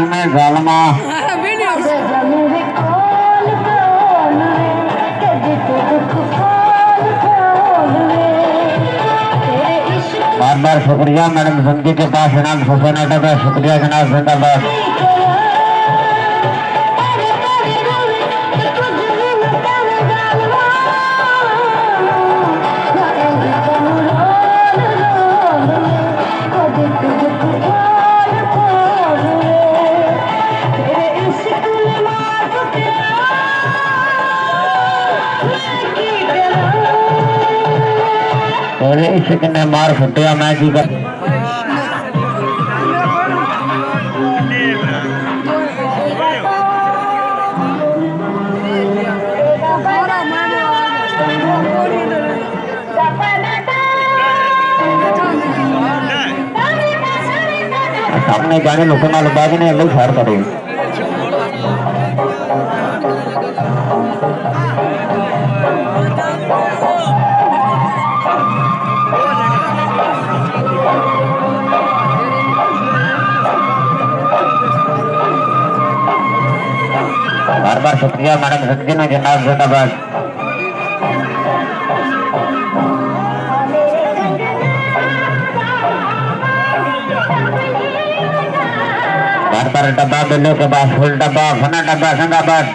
में जालमा बार बार शुक्रिया मैडम जिंदगी के पास जनाब हुसैन अटक है। शुक्रिया जनाब, जिंदाबाद। इश्क ने मार फुटिया मैं की कर सामने जाने लोगों नाल बाग ने अगले फायर करे बार बार शुक्रिया मैडम जिंदगी ने जनाब, जिंदाबाद। बार बार डब्बा बिल्लो के पास फुल डब्बा फना डब्बा, जिंदाबाद।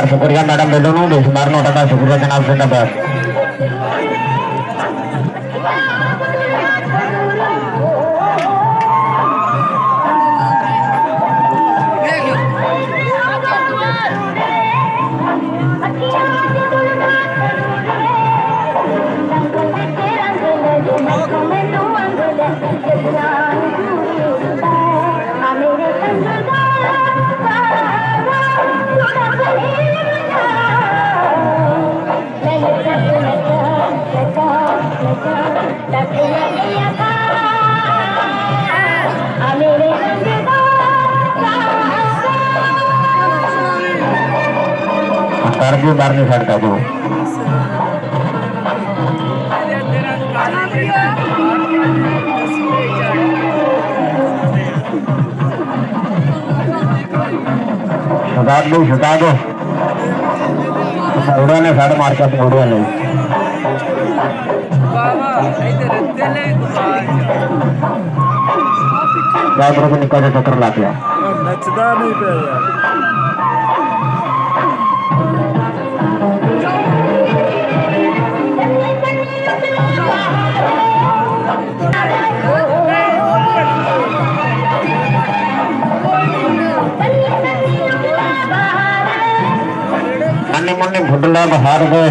शुक्रिया मैडम बिल्लो नो बेशुमार नोटा का शुक्रिया जनाब, जिंदाबाद। भी बार नहीं छाड़ता वो सदा दो उड़ा ने साढ़े मार के उड़ा नहीं निकल चक्कर ला दिया नचदा नहीं पे मन्ने भुडला बहार गए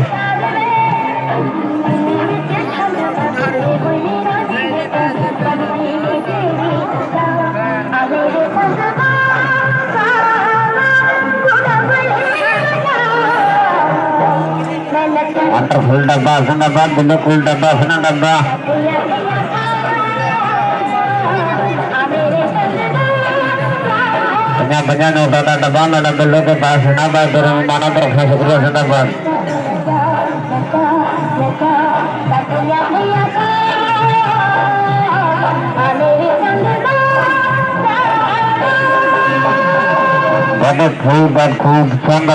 फुल डब्बा, जिंदाबाद। बिल्लो फुल डब्बा, फना डब्बा। बजा नोटा का डब्बा मैडम बिल्लो के पास जिंदाबाद। माना तरफ से शुक्रिया, जिंदाबाद। बहुत खूब चंद